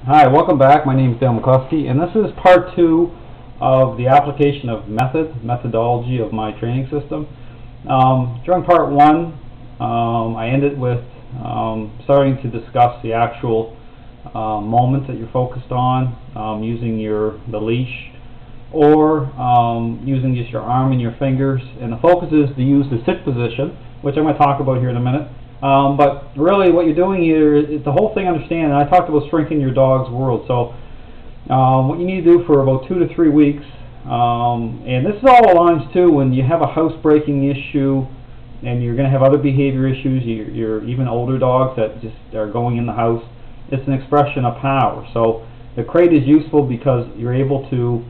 Hi, welcome back. My name is Dale McCluskey, and this is part 2 of the application of methodology of my training system. During part 1, I ended with starting to discuss the actual moments that you're focused on, using the leash, or using just your arm and your fingers. And the focus is to use the sit position, which I'm going to talk about here in a minute. But really what you're doing here is the whole thing, understand, and I talked about shrinking your dog's world. So what you need to do for about 2 to 3 weeks, and this is all aligns too when you have a housebreaking issue and you're going to have other behavior issues, you're even older dogs that just are going in the house. It's an expression of power. So the crate is useful because you're able to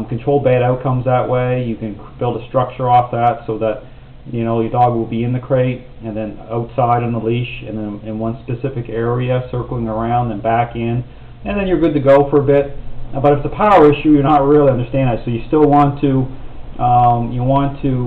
control bad outcomes that way. You can build a structure off that so that your dog will be in the crate and then outside on the leash and then in one specific area, circling around and back in, and then you're good to go for a bit. But if it's a power issue, you're not really understanding that, so you still want to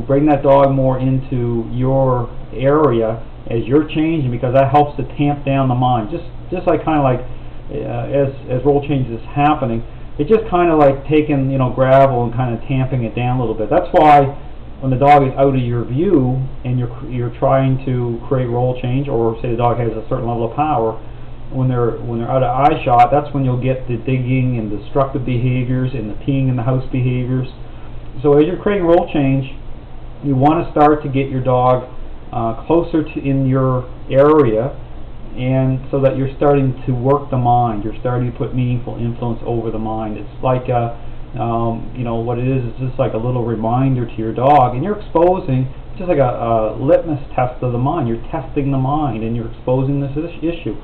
bring that dog more into your area as you're changing, because that helps to tamp down the mind. Just like kind of like as role change is happening, it's just kind of like taking gravel and kind of tamping it down a little bit. That's why when the dog is out of your view and you're trying to create role change, or say the dog has a certain level of power, when they're out of eye shot, that's when you'll get the digging and destructive behaviors and the peeing in the house behaviors. So as you're creating role change, you want to start to get your dog closer to in your area, and so that you're starting to work the mind. You're starting to put meaningful influence over the mind. It's like what it is just like a little reminder to your dog, and you're exposing, just like a litmus test of the mind. You're testing the mind and you're exposing this issue.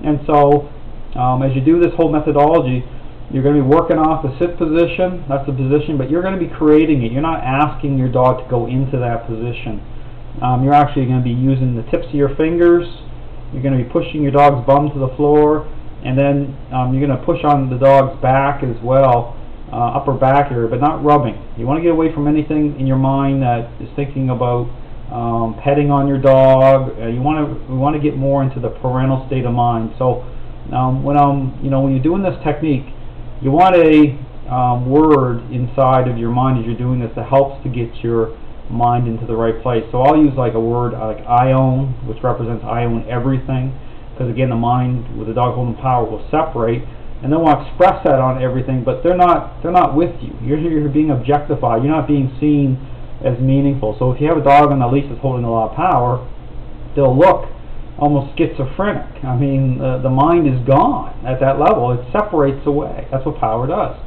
And so as you do this whole methodology, you're going to be working off the sit position. That's the position, but you're going to be creating it. You're not asking your dog to go into that position. You're actually going to be using the tips of your fingers. You're going to be pushing your dog's bum to the floor, and then you're going to push on the dog's back as well, upper back area, but not rubbing. You want to get away from anything in your mind that is thinking about petting on your dog. We want to get more into the parental state of mind. So when you're doing this technique, you want a word inside of your mind as you're doing this that helps to get your mind into the right place. So I'll use like a word like I own, which represents I own everything, because again, the mind with the dog holding power will separate, and they want to express that on everything, but they're not with you. You're being objectified. You're not being seen as meaningful. So if you have a dog on the leash that's holding a lot of power, they'll look almost schizophrenic. I mean, the mind is gone at that level. It separates away. That's what power does.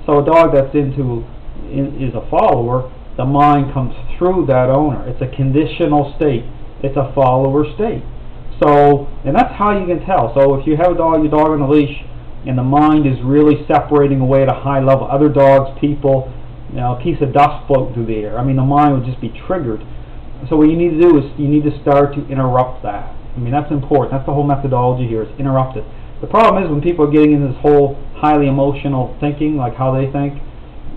So a dog that's is a follower, the mind comes through that owner. It's a conditional state. It's a follower state. So, and that's how you can tell. So if you have your dog on the leash, and the mind is really separating away at a high level, other dogs, people, a piece of dust float through the air, I mean, the mind will just be triggered. So what you need to do is you need to start to interrupt that. I mean, that's important. That's the whole methodology here, is interrupt it. The problem is when people are getting into this whole highly emotional thinking, like how they think,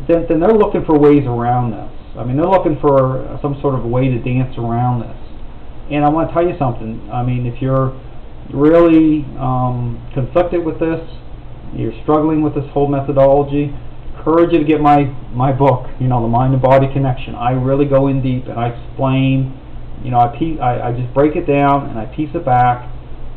then they're looking for ways around this. I mean, they're looking for some sort of way to dance around this. And I want to tell you something. I mean, if you're really conflicted with this, you're struggling with this whole methodology, encourage you to get my book, the Mind and Body Connection. I really go in deep and I explain, I just break it down and I piece it back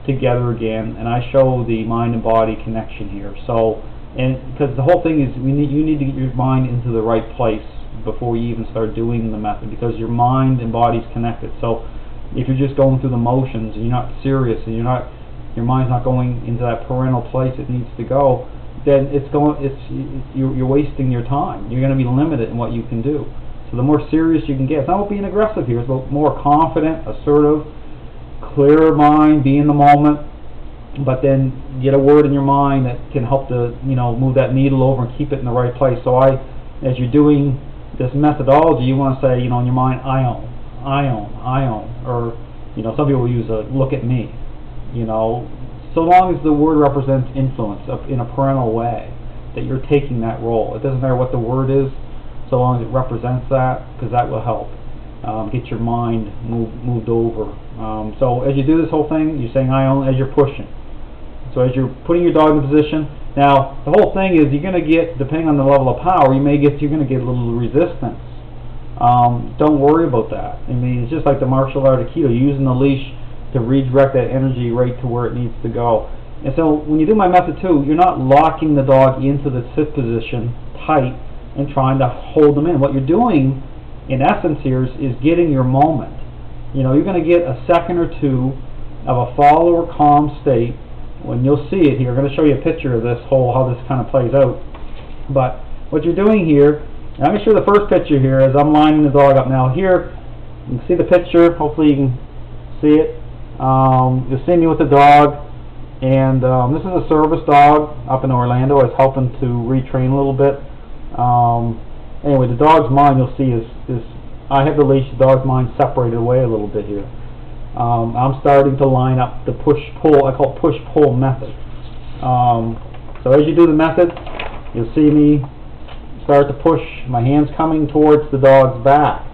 together again, and I show the mind and body connection here. So, and because the whole thing is you need to get your mind into the right place before you even start doing the method, because your mind and body's connected. So if you're just going through the motions and you're not serious and your mind's not going into that parental place it needs to go, then you're wasting your time. You're going to be limited in what you can do. So the more serious you can get, it's not about being aggressive here, it's about more confident, assertive, clear mind, be in the moment, but then get a word in your mind that can help to move that needle over and keep it in the right place. So as you're doing this methodology, you want to say, in your mind, I own, or some people will use a look at me. So long as the word represents influence in a parental way, that you're taking that role. It doesn't matter what the word is, so long as it represents that, because that will help get your mind moved over. So as you do this whole thing, you're saying I own as you're pushing. So as you're putting your dog in position, now the whole thing is you're going to get, depending on the level of power, you're going to get a little resistance. Don't worry about that. I mean, it's just like the martial art Aikido, using the leash to redirect that energy right to where it needs to go. And so when you do my method 2, you're not locking the dog into the sit position tight and trying to hold them in. What you're doing, in essence here, is getting your moment. You know, you're going to get a second or two of a follow or calm state. When you'll see it here, I'm going to show you a picture of this whole, how this kind of plays out. But what you're doing here, and I'm going to show the first picture here as I'm lining the dog up. Now here, you can see the picture, hopefully you can see it. You'll see me with the dog, and this is a service dog up in Orlando. I was helping to retrain a little bit. Anyway, the dog's mind, you'll see, is I have the leash, the dog's mind separated away a little bit here. I'm starting to line up the push-pull, I call it push-pull method. So as you do the method, you'll see me start to push, my hands coming towards the dog's back.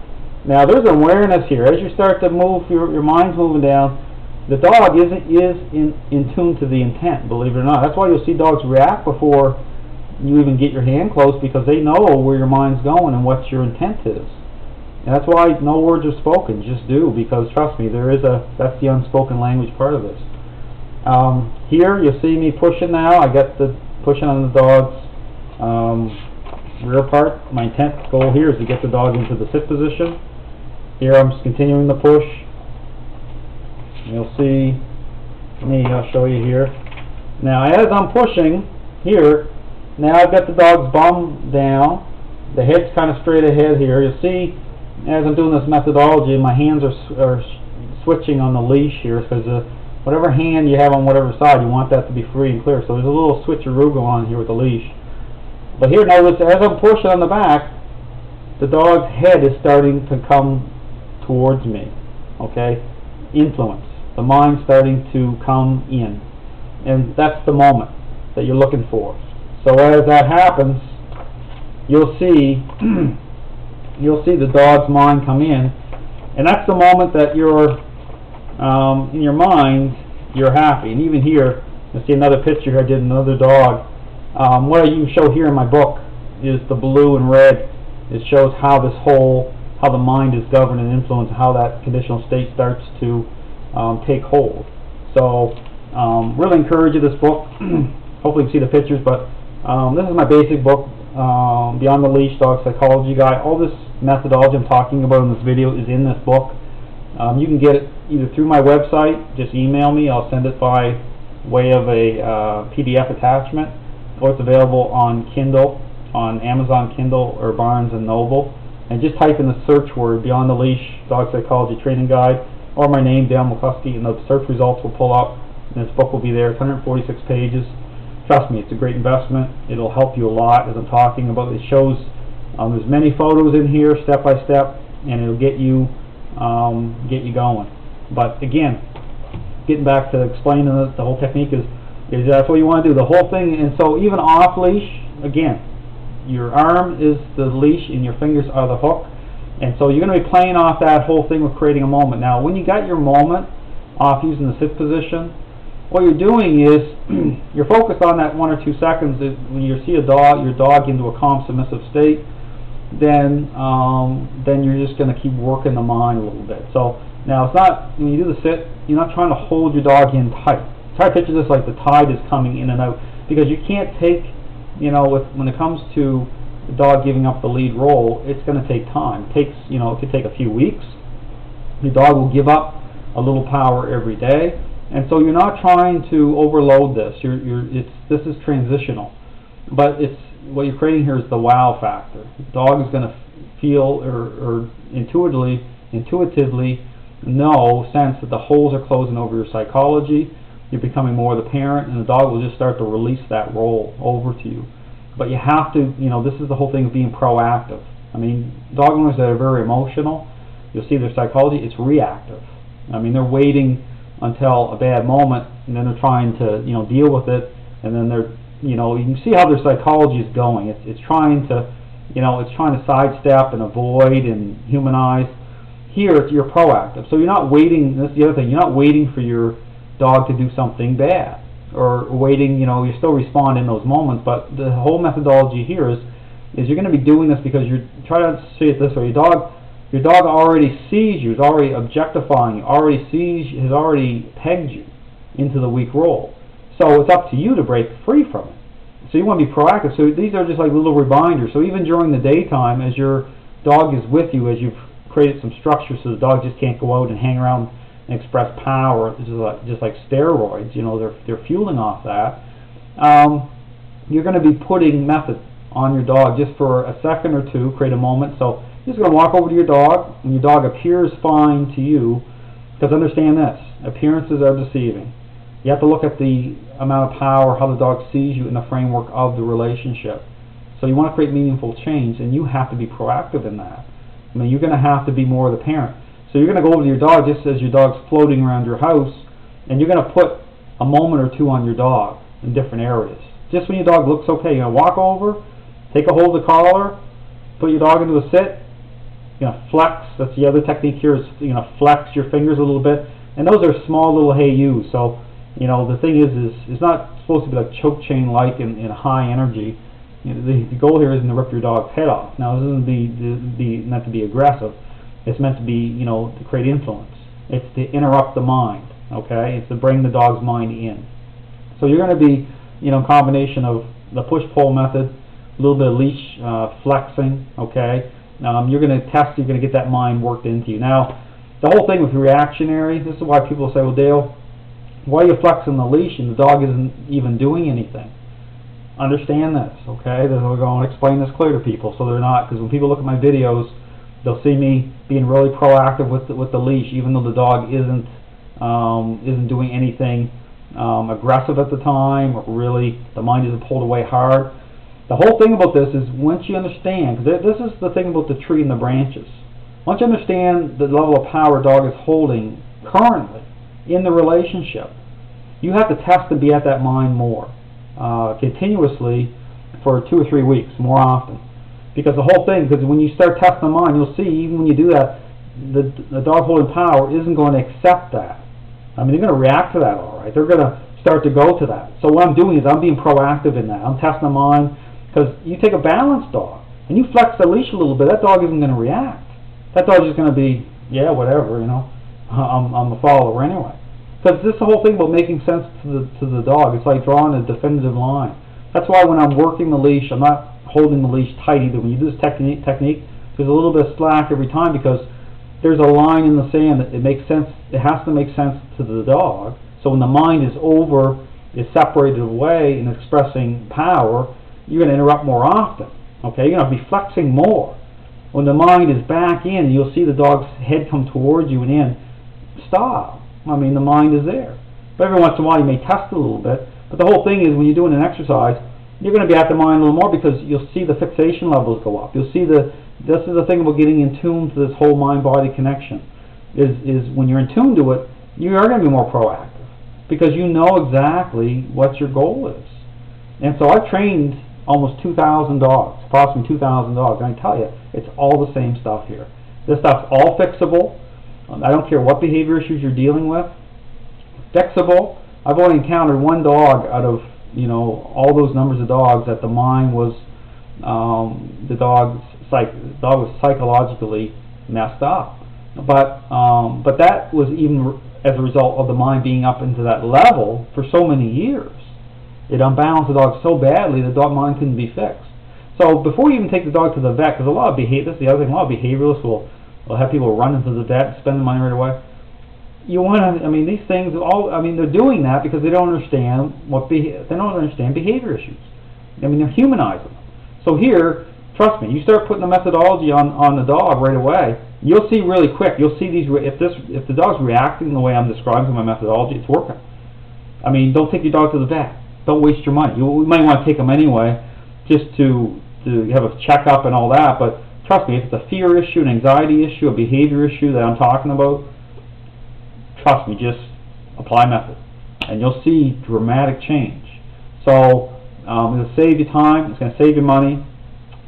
Now there's awareness here. As you start to move, your mind's moving down, the dog is in tune to the intent, believe it or not. That's why you'll see dogs react before you even get your hand close, because they know where your mind's going and what your intent is. And that's why no words are spoken, just do, because trust me, that's the unspoken language part of this. Here you'll see me pushing now. I got the pushing on the dog's rear part. My intent goal here is to get the dog into the sit position. Here I'm just continuing the push. You'll see me, I'll show you here. Now as I'm pushing here, now I've got the dog's bum down, the head's kind of straight ahead here. You'll see as I'm doing this methodology, my hands are switching on the leash here, because whatever hand you have on whatever side, you want that to be free and clear. So there's a little switcheroo going on here with the leash. But here, notice as I'm pushing on the back, the dog's head is starting to come towards me. Okay? Influence. The mind's starting to come in. And that's the moment that you're looking for. So as that happens, you'll see the dog's mind come in, and that's the moment that you're in your mind, you're happy. And even here, you'll see another picture here. I did another dog. What I even show here in my book is the blue and red. It shows how how the mind is governed and influenced, how that conditional state starts to take hold. So really encourage you, this book. Hopefully you can see the pictures, but this is my basic book, Beyond the Leash Dog Psychology Guide. All this methodology I'm talking about in this video is in this book. You can get it either through my website, just email me, I'll send it by way of a PDF attachment, or it's available on Kindle, on Amazon Kindle or Barnes & Noble, and just type in the search word Beyond the Leash Dog Psychology Training Guide, or my name, Dale McCluskey, and the search results will pull up, and this book will be there. It's 146 pages. Trust me, it's a great investment. It'll help you a lot as I'm talking about. It shows there's many photos in here, step by step, and it'll get you going. But again, getting back to explaining the whole technique is that's what you want to do. The whole thing, and so even off leash, again, your arm is the leash and your fingers are the hook, and so you're going to be playing off that whole thing with creating a moment. Now, when you got your moment off using the sit position, what you're doing is you're focused on that 1 or 2 seconds. When you see your dog into a calm, submissive state, then you're just going to keep working the mind a little bit. So now it's not, when you do the sit, you're not trying to hold your dog in tight. Try to picture this like the tide is coming in and out, because you can't take, when it comes to the dog giving up the lead role, it's going to take time. It takes, it could take a few weeks. The dog will give up a little power every day. And so you're not trying to overload this. This is transitional, but what you're creating here is the wow factor. The dog is going to feel or intuitively sense that the holes are closing over your psychology. You're becoming more the parent, and the dog will just start to release that role over to you. But you have to, this is the whole thing of being proactive. I mean, dog owners that are very emotional, you'll see their psychology, it's reactive. I mean, they're waiting until a bad moment, and then they're trying to deal with it, and then they're you can see how their psychology is going. It's trying to sidestep and avoid and humanize. Here you're proactive, so you're not waiting. That's the other thing. You're not waiting for your dog to do something bad. or waiting, you still respond in those moments. But the whole methodology here is you're going to be doing this because you're trying to see it this way. Your dog already sees you, is already objectifying you, has already pegged you into the weak role. So it's up to you to break free from it. So you want to be proactive. So these are just like little reminders. So even during the daytime, as your dog is with you, as you've created some structure so the dog just can't go out and hang around and express power, just like steroids, they're fueling off that. You're going to be putting method on your dog just for a second or two, create a moment. So you're just going to walk over to your dog, and your dog appears fine to you, because understand this, appearances are deceiving. You have to look at the amount of power, how the dog sees you in the framework of the relationship. So you want to create meaningful change, and you have to be proactive in that. I mean, you're going to have to be more of the parent. So you're going to go over to your dog just as your dog's floating around your house, and you're going to put a moment or two on your dog in different areas. Just when your dog looks okay, you're going to walk over, take a hold of the collar, put your dog into a sit, flex. That's the other technique here is, flex your fingers a little bit. And those are small little hey yous. So, the thing is it's not supposed to be like choke chain like in high energy. The goal here isn't to rip your dog's head off. Now, this isn't meant to be aggressive. It's meant to be, to create influence. It's to interrupt the mind, okay? It's to bring the dog's mind in. So you're going to be, a combination of the push-pull method, a little bit of leash flexing, okay? You're going to test, you're going to get that mind worked into you. Now, the whole thing with reactionary, this is why people say, well, Dale, why are you flexing the leash and the dog isn't even doing anything? Understand this, okay? We're going to explain this clear to people so they're not, because when people look at my videos, they'll see me being really proactive with the leash, even though the dog isn't doing anything aggressive at the time, or really the mind isn't pulled away hard. The whole thing about this is once you understand, because this is the thing about the tree and the branches, once you understand the level of power a dog is holding currently in the relationship, you have to test and be at that mind more continuously for 2 or 3 weeks, more often. Because the whole thing, because when you start testing the mind, you'll see even when you do that, the dog holding power isn't going to accept that. I mean, they're going to react to that all right. They're going to start to go to that. So what I'm doing is I'm being proactive in that. I'm testing the mind, because you take a balanced dog and you flex the leash a little bit, that dog isn't going to react. That dog's just going to be, yeah, whatever, I'm a follower anyway. Because this is the whole thing about making sense to the dog. It's like drawing a definitive line. That's why when I'm working the leash, I'm not holding the leash tight either. When you do this technique, there's a little bit of slack every time, because there's a line in the sand that it makes sense. It has to make sense to the dog. So when the mind is separated away and expressing power, you're going to interrupt more often. Okay, you're going to be flexing more. When the mind is back in, you'll see the dog's head come towards you and in. Stop. I mean, the mind is there. But every once in a while you may test it a little bit. But the whole thing is when you're doing an exercise, you're going to be at the mind a little more, because you'll see the fixation levels go up. You'll see this is the thing about getting in tune to this whole mind-body connection. Is when you're in tune to it, you are going to be more proactive, because you know exactly what your goal is. And so I've trained almost 2,000 dogs, approximately 2,000 dogs, and I tell you, it's all the same stuff here. This stuff's all fixable. I don't care what behavior issues you're dealing with. Fixable. I've only encountered one dog out of all those numbers of dogs that the mind was the dog was psychologically messed up. But that was even as a result of the mind being up into that level for so many years. It unbalanced the dog so badly the dog mind couldn't be fixed. So before you even take the dog to the vet, because a lot of behaviorists, the other thing, a lot of behavioralists will have people run into the vet and spend the money right away. You want to, these things, they're doing that because they don't understand behavior issues. They're humanizing them. So here, trust me, you start putting the methodology on the dog right away, you'll see really quick. You'll see these. If the dog's reacting the way I'm describing my methodology, it's working. Don't take your dog to the vet. Don't waste your money. You might want to take them anyway, just to have a checkup and all that. But trust me, if it's a fear issue, an anxiety issue, a behavior issue that I'm talking about, trust me, just apply method, and you'll see dramatic change. So it'll save you time. It's going to save you money.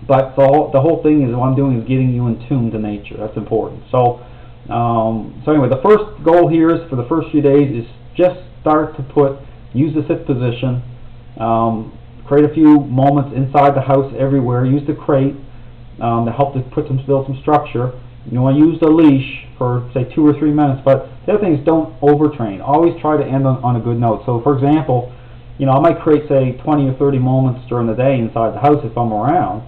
But the whole thing is, what I'm doing is getting you in tune to nature. That's important. So anyway, the first goal here is for the first few days is just start to put use the sit position, create a few moments inside the house everywhere, use the crate to help to build some structure. You want to use the leash for say 2 or 3 minutes, but the other thing is don't overtrain. Always try to end on a good note. So for example, I might create say 20 or 30 moments during the day inside the house if I'm around,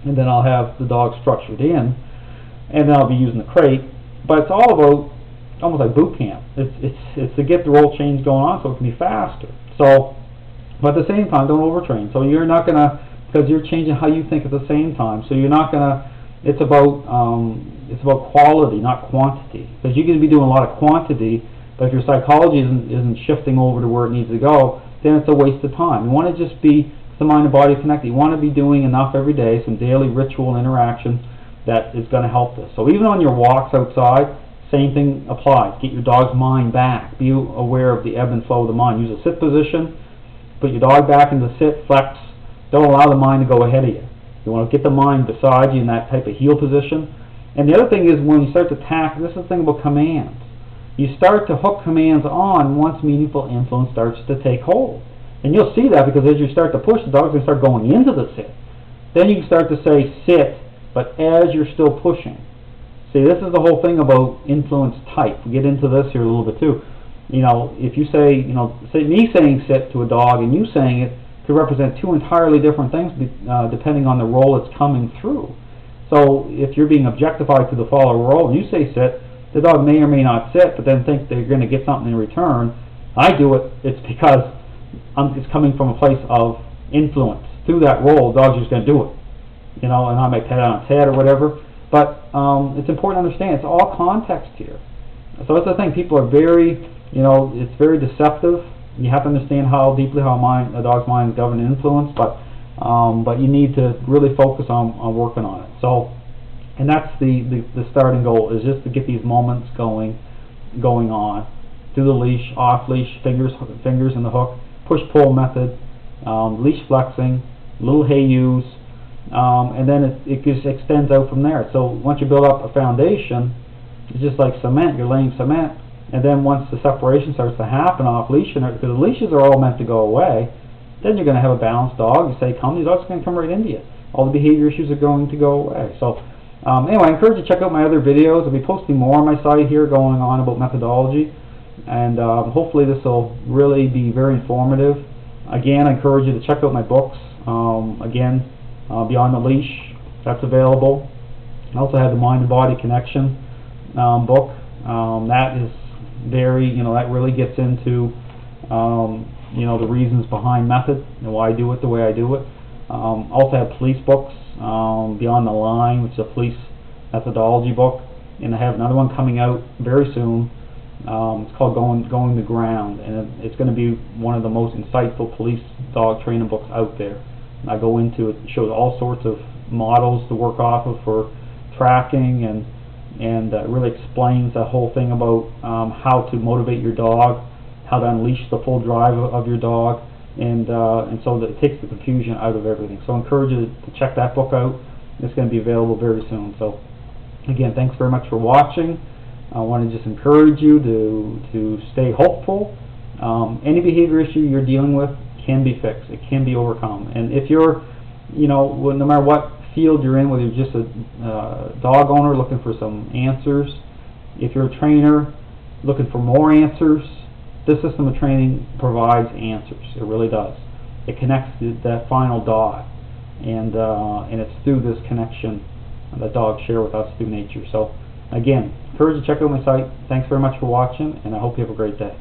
and then I'll have the dog structured in, and then I'll be using the crate. But it's all about almost like boot camp. It's to get the roll change going on so it can be faster. So, but at the same time, don't overtrain. So you're not gonna, because you're changing how you think at the same time. So you're not gonna. It's about quality, not quantity. Because you can be doing a lot of quantity, but if your psychology isn't shifting over to where it needs to go, then it's a waste of time. You want to just be the mind and body connected. You want to be doing enough every day, some daily ritual and interaction that is going to help this. So even on your walks outside, same thing applies. Get your dog's mind back. Be aware of the ebb and flow of the mind. Use a sit position. Put your dog back into sit, flex. Don't allow the mind to go ahead of you. You want to get the mind beside you in that type of heel position. And the other thing is when you start to tack, this is the thing about commands. You start to hook commands on once meaningful influence starts to take hold. And you'll see that because as you start to push, the dog's going to start going into the sit. Then you can start to say sit, but as you're still pushing. See, this is the whole thing about influence type. We'll get into this here a little bit too. If you say, say me saying sit to a dog and you saying it could represent two entirely different things depending on the role it's coming through. So if you're being objectified to the follower role and you say sit, the dog may or may not sit, but then think they're going to get something in return. I do it, it's because it's coming from a place of influence. Through that role, the dog's just going to do it. And I might pat on its head or whatever. But it's important to understand, it's all context here. So that's the thing, people are very, it's very deceptive. You have to understand how deeply a dog's mind is governed and influenced, but you need to really focus on working on it. So, and that's the starting goal, is just to get these moments going on. Through the leash, off leash, fingers in the hook, push-pull method, leash flexing, little hey yous, and then it just extends out from there. So once you build up a foundation, it's just like cement, you're laying cement, and then once the separation starts to happen off leash, because the leashes are all meant to go away, then you're going to have a balanced dog. You say come, the dog's going to come right into you. All the behavior issues are going to go away. So anyway, I encourage you to check out my other videos. I'll be posting more on my site here going on about methodology, and hopefully this will really be very informative. Again, I encourage you to check out my books. Again, Beyond the Leash, that's available. I also have the Mind and Body Connection book. That is very, that really gets into the reasons behind method and why I do it the way I do it. Also have police books, Beyond the Line, which is a police methodology book, and I have another one coming out very soon. It's called Going the Ground, and it's going to be one of the most insightful police dog training books out there. And I go into it, shows all sorts of models to work off of for tracking, and really explains the whole thing about how to motivate your dog, how to unleash the full drive of your dog, and so that it takes the confusion out of everything. So I encourage you to check that book out. It's going to be available very soon. So again, thanks very much for watching. I want to just encourage you to stay hopeful. Any behavior issue you're dealing with can be fixed. It can be overcome. And if you're, no matter what field you're in, whether you're just a dog owner looking for some answers, if you're a trainer looking for more answers, this system of training provides answers. It really does. It connects that final dot, and it's through this connection that dogs share with us through nature. So again, encourage you to check out my site. Thanks very much for watching, and I hope you have a great day.